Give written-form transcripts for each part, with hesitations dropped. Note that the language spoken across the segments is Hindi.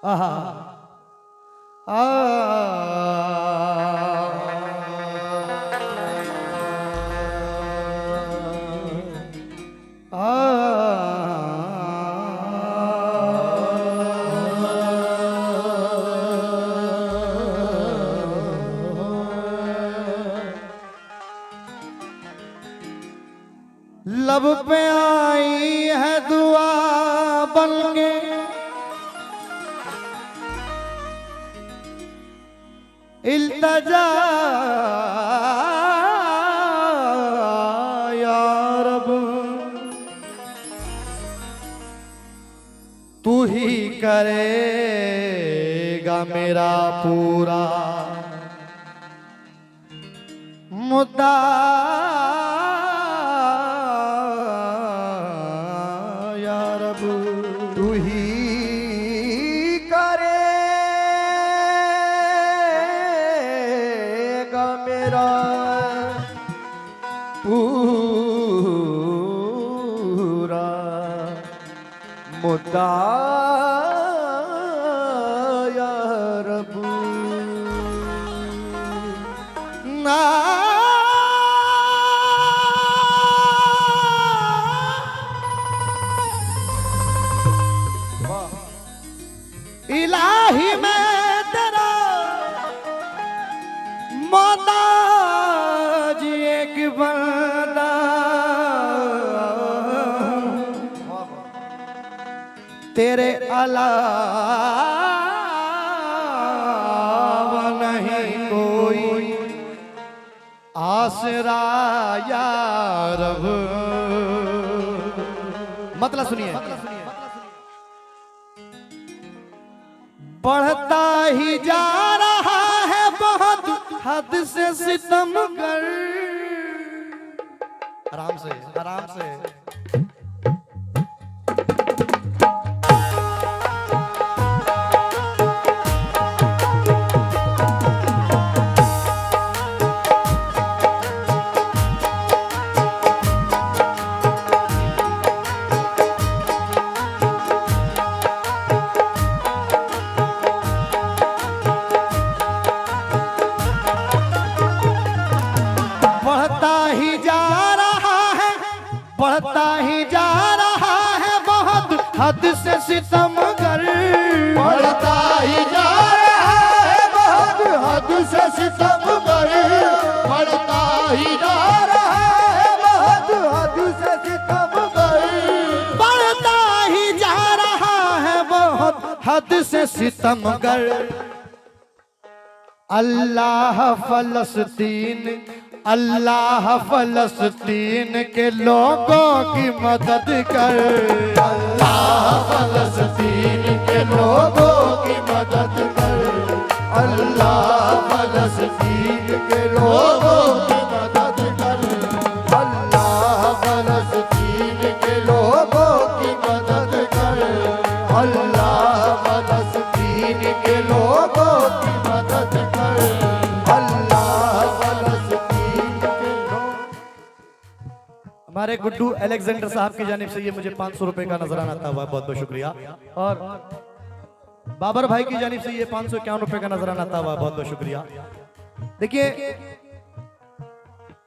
आहा लब पे आई है दुआ बन के इल्तजा या रब तू ही करेगा मेरा पूरा मुद्दा या रब तू ही करेगा मेरा पूरा मुद्दा या रब ना इलाही मैं तेरा मोहताज एक बंदा तेरे अलावा नहीं कोई आसरा या रब। मतलब सुनिए, बढ़ता ही जा रहा है बहुत हद से सितम कर। आराम से आराम से। बढ़ता ही जा रहा है बहुत हद से सितमगर। बढ़ता ही जा रहा है बहुत हद से सितमगर। बढ़ता ही जा रहा है बहुत हद से सितमगर। बढ़ता ही जा रहा है बहुत हद से सितमगर। अल्लाह फलस्तीन अल्लाह फलस्तीन के लोगों की मदद कर। अल्लाह फलस्तीन के लोगों की मदद कर। अल्लाह फलस्तीन के लोगों की मदद कर। अल्लाह फलस्तीन के लोगों की मदद कर। अल्लाह फलस्तीन के लोगों की मदद कर। हमारे गुड्डू अलेक्जेंडर साहब की जानिब से ये मुझे 500 रुपए का नजराना आता हुआ, बहुत बहुत शुक्रिया। और बाबर भाई की जानिब से ये 551 रुपए का नजराना आता हुआ, बहुत बहुत शुक्रिया। देखिए,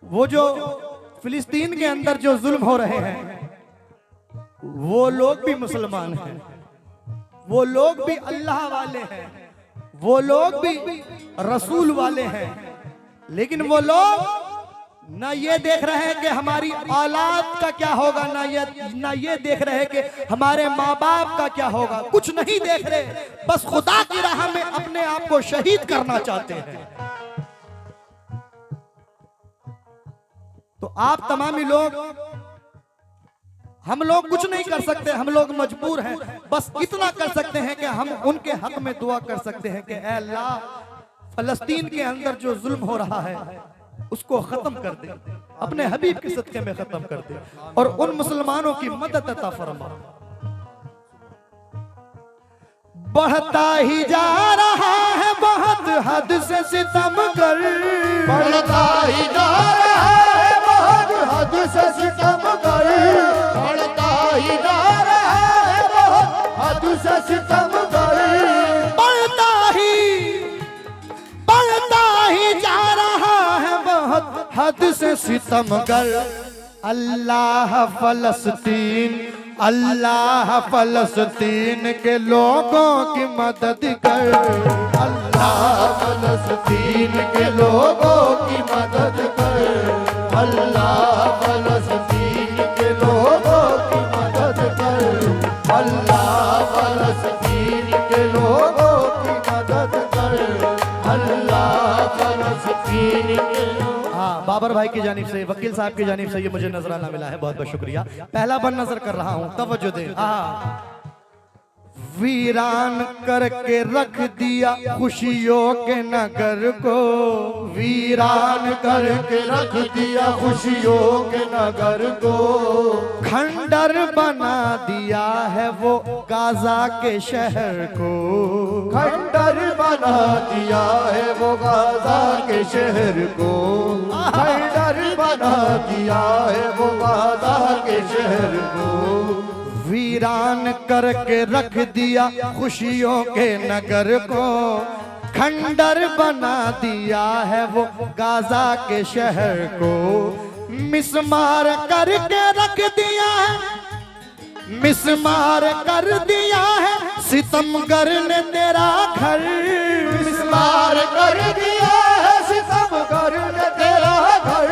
वो जो फिलिस्तीन के अंदर जो जुल्म हो रहे हैं, वो लोग भी मुसलमान हैं, वो लोग भी अल्लाह वाले हैं, वो लोग भी रसूल वाले हैं, लेकिन वो लोग ना ये देख रहे हैं कि हमारी औलाद का क्या होगा, ना ये देख रहे हैं कि हमारे माँ बाप का क्या होगा। कुछ नहीं देख रहे, बस खुदा की राह में अपने आप को शहीद करना चाहते हैं। तो आप तमामी लोग, हम लोग कुछ नहीं कर सकते, हम लोग मजबूर हैं। बस इतना कर सकते हैं कि हम उनके हक में दुआ कर सकते हैं कि ऐ अल्लाह, फलस्तीन के अंदर जो जुल्म हो रहा है उसको खत्म कर दे, अपने हबीब के सदके में खत्म कर दे, और उन मुसलमानों की मदद अता फरमा। बढ़ता ही जा रहा है बहुत हद से सितमगर। बढ़ता ही जा रहा है बहुत हद से सितमगर। बढ़ता ही जा रहा है बहुत हद से सितमगर। से सितमगर। अल्लाह फलस्तीन, अल्लाह फलस्तीन के लोगों की मदद कर। अल्लाह फलस्तीन के लोगों की मदद कर। अल्लाह फलस्तीन के लोगों की मदद कर। अल्लाह फलस्तीन के लोगों की मदद कर। अल्लाह फलस्तीन के हाँ, बाबर भाई की जानिब से, वकील साहब की जानिब से ये मुझे नजराना मिला है, बहुत बहुत शुक्रिया। पहला बन नजर कर रहा हूँ, तवज्जो दें। हाँ, वीरान करके रख दिया खुशियों के नगर को। वीरान करके रख दिया खुशियों के नगर को। खंडर बना दिया है वो गाजा के शहर को। खंडर बना दिया है वो गाजा के शहर को। खंडर बना दिया है वो गाजा के शहर को। वीरान करके रख दिया खुशियों के नगर को। खंडर बना दिया है वो गाजा के शहर को। मिसमार करके रख दिया है, मिसमार कर दिया है सितमगर ने तेरा घर। मिसमार कर दिया है सितमगर ने तेरा घर।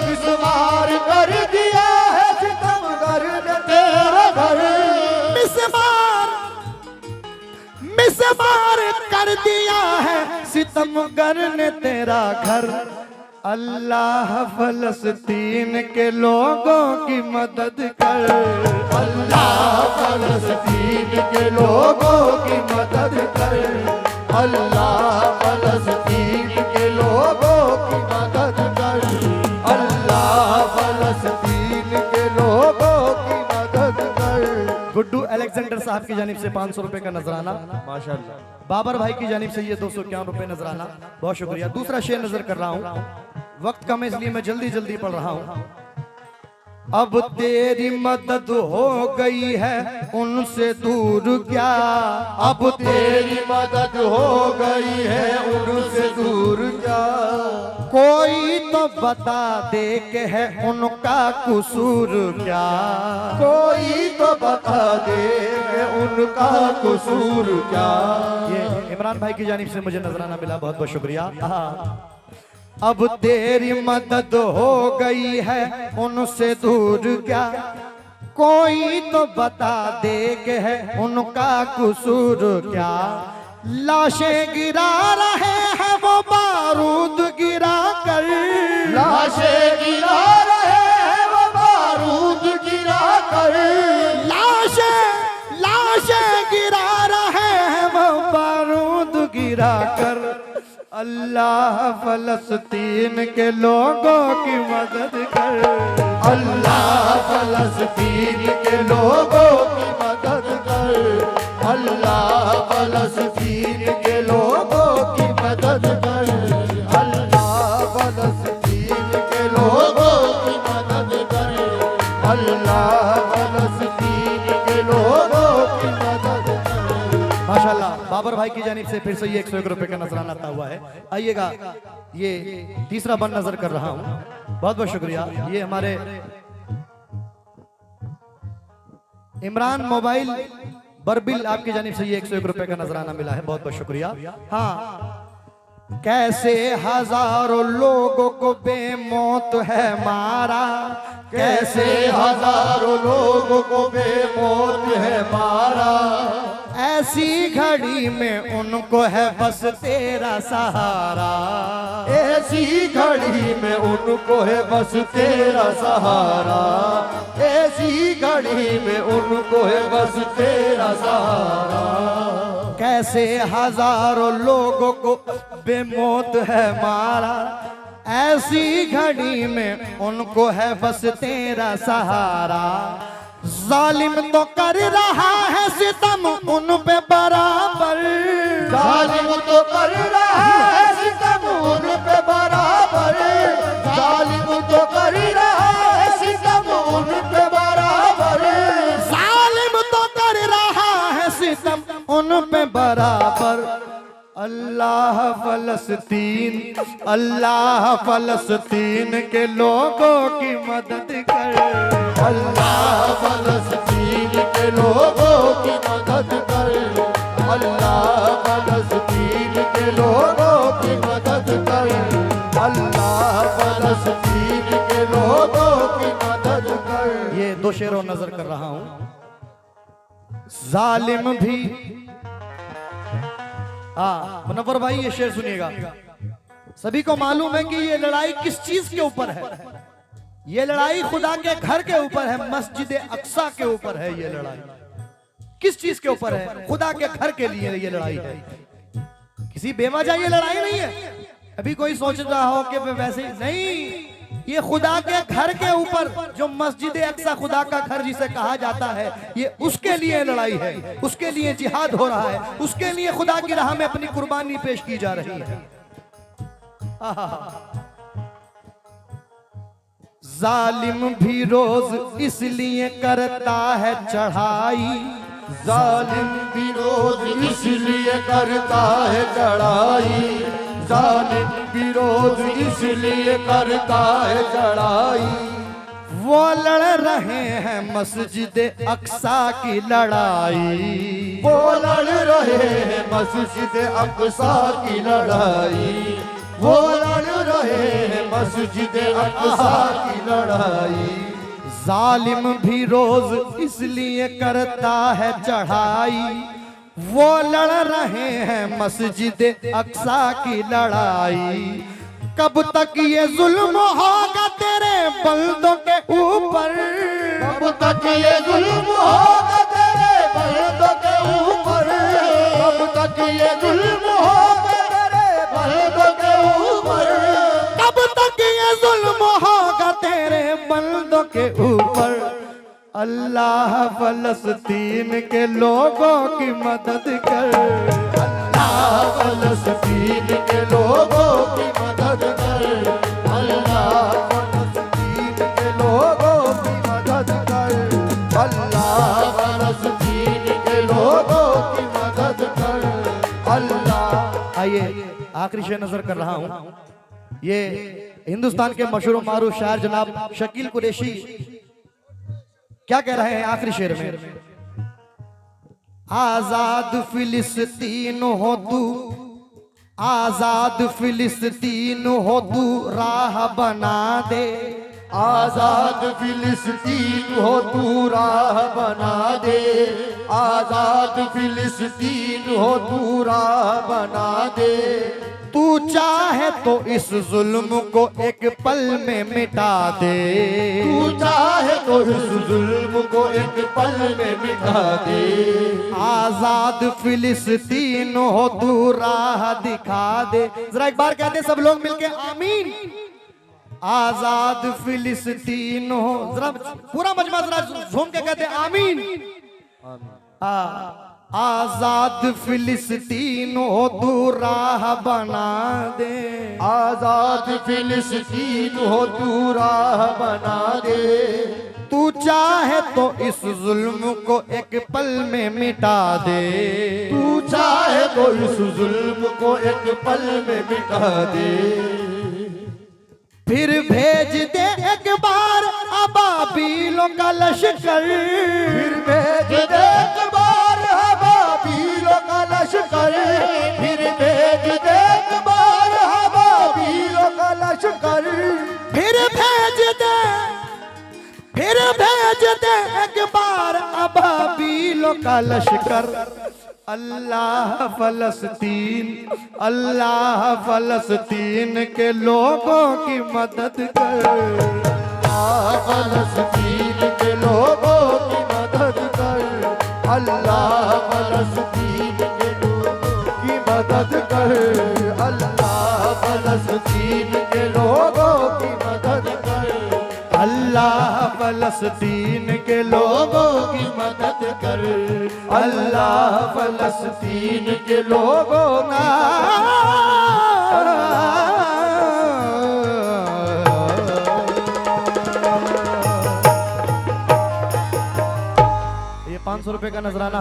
मिसमार कर दिया है सितमगर ने तेरा घर। मिसमार कर दिया है सितमगर ने तेरा घर। अल्लाह फलस्तीन के लोगों की मदद कर। अल्लाह फलस्तीन के लोगों की मदद कर। अल्लाह फलस्तीन के लोगों की मदद कर। अल्लाह फलस्तीन के लोगों की मदद कर। गुड्डू अलेक्जेंडर साहब की जानिब से 500 रुपए का नजराना। माशाअल्लाह। बाबर भाई की जानिब से ये 251 रुपए नजराना, बहुत शुक्रिया। दूसरा शेर नजर कर रहा हूँ, वक्त कम है इसलिए मैं जल्दी जल्दी पढ़ रहा हूँ। अब तेरी मदद हो गई है उनसे दूर क्या। अब तेरी मदद हो गई है उनसे दूर क्या। कोई तो बता दे के है उनका कसूर क्या। कोई तो बता दे कि उनका कसूर क्या। ये इमरान भाई की जानिब से मुझे नजराना मिला, बहुत बहुत शुक्रिया। अब तेरी मदद हो गई है उनसे दूर क्या। कोई तो बता दे के है उनका कसूर क्या। लाशें गिरा रहे हैं वो बारूद गिरा कर। लाशें गिरा रहे हैं वो बारूद गिरा कर। लाशें गिरा रहे हैं वो बारूद गिरा कर। अल्लाह फलस्तीन के लोगों की मदद कर। अल्लाह फलस्तीन के लोगों की मदद कर। अल्लाह फलस्तीन के लोगों की मदद कर। अल्लाह फलस्तीन के लोगों की मदद कर। अल्लाह फलस्तीन के लोगों की मदद कर। माशाल्लाह, बाबर भाई की जानिब से फिर से ये 101 रुपए का नजराना आता हुआ है। आइएगा, ये तीसरा बन नजर कर रहा हूँ, बहुत बहुत शुक्रिया। ये हमारे इमरान मोबाइल बरबिल आपकी जानिब से ये 101 रुपए का नजराना मिला है, बहुत बहुत शुक्रिया। हाँ, कैसे हजारों लोगों को बेमौत है मारा। कैसे हजारों लोगों को बेमौत है मारा। ऐसी घड़ी में उनको है बस तेरा सहारा। ऐसी घड़ी में उनको है बस तेरा सहारा। ऐसी घड़ी में उनको है बस तेरा सहारा। कैसे हजारों लोगों को बेमौत है मारा। ऐसी घड़ी में उनको है बस तेरा सहारा। जालिम तो कर रहा है सितम उन पे बराबर। जालिम तो कर रहा है सितम उन पे बराबर। जालिम तो कर रहा है सितम उन पे बराबर। जालिम तो कर रहा है सितम उन पे बराबर। अल्लाह फलस्तीन, अल्लाह फलस्तीन के लोगों की मदद कर। अल्लाह फलस्तीन के लोगों की मदद कर। अल्लाह फलस्तीन के लोगों की मदद कर। अल्लाह फलस्तीन के लोगों की मदद कर। ये दो शेरों नजर कर रहा हूं। जालिम भी, मुनव्वर भाई ये शेर सुनिएगा। सभी को मालूम है कि ये लड़ाई किस चीज के ऊपर है। ये लड़ाई खुदा के घर के ऊपर है, मस्जिद अक्सा के ऊपर है। ये लड़ाई किस चीज के ऊपर है? खुदा के घर के लिए ये लड़ाई है। किसी बेवजह ये लड़ाई नहीं है। अभी कोई सोच रहा हो कि वैसे नहीं, ये खुदा के घर के ऊपर, जो मस्जिद अक्सा खुदा का घर जिसे कहा जाता है, ये उसके लिए लड़ाई है, उसके लिए जिहाद हो रहा है, उसके लिए खुदा की राह में अपनी कुर्बानी पेश की जा रही है। जालिम भी रोज इसलिए करता है चढ़ाई। जालिम भी रोज इसलिए करता है चढ़ाई। जालिम भी रोज इसलिए करता है चढ़ाई। वो लड़ रहे हैं मस्जिद अक्सा की लड़ाई। वो लड़ रहे हैं मस्जिद अक्सा की लड़ाई। वो लड़ रहे हैं मस्जिद अक्सा की लड़ाई। जालिम भी रोज इसलिए करता है चढ़ाई। वो लड़ रहे हैं मस्जिद अक्सा की लड़ाई। कब तक ये जुल्म होगा तेरे बंदों के ऊपर? कब तक ये जुल्म होगा तेरे बंदों के ऊपर? कब तक ये जुल्म होगा तेरे बंदों के ऊपर? कब तक ये जुल्म होगा तेरे बंदों के ऊपर? अल्लाह फलस्तीन के लोगों की मदद कर। अल्लाह फलस्तीन के लोगों की मदद कर। अल्लाह फलस्तीन के लोगों की मदद कर। अल्लाह फलस्तीन के लोगों की मदद कर। अल्लाह। आइए आखिरी शेर नजर कर रहा हूं। ये हिंदुस्तान के मशहूर मारूफ शायर जनाब शकील कुरैशी क्या कह रहे हैं आखिरी शेर में? आजाद फिलिस्तीन हो तू, आजाद फिलिस्तीन हो तू, राह बना दे। आजाद फिलिस्तीन हो तू, राह बना दे। आजाद फिलिस्तीन हो तू, राह बना दे। तू चाहे तो इस जुल्म को एक पल में मिटा दे। तू चाहे तो इस जुल्म को एक पल में मिटा दे। आजाद फिलिस्तीन हो तू, राह दिखा दे। जरा एक बार कहते सब लोग मिलके आमीन। आजाद फिलिस्तीन हो, जरा पूरा मजमा जरा झूम के कहते आमीन। आजाद फिलिस्तीन हो तू, राह बना दे। आजाद फिलिस्तीन हो तू, राह बना दे। तू चाहे तो इस जुल्म को एक पल में मिटा दे। तू चाहे तो इस जुल्म को एक पल में मिटा दे। फिर भेज दे एक बार अबाबीलों का लश्कर। फिर भेज दे एक बार अबाबीलों का लश्कर। फिर भेज दे एक बार अबाबीलों का लश्कर। फिर भेज दे एक बार अबाबीलों का लश्कर। अल्लाह फलस्तीन, अल्लाह फलस्तीन के लोगों की मदद कर। अल्लाह फलस्तीन के लोगों की मदद कर। अल्लाह फलस्तीन के लोगों की मदद कर। अल्लाह फलस्तीन के लोगों की मदद कर। अल्लाह फलस्तीन के लोगों की मदद कर। अल्लाह फलस्तीन के लोगों की ये 500 रुपए का नजराना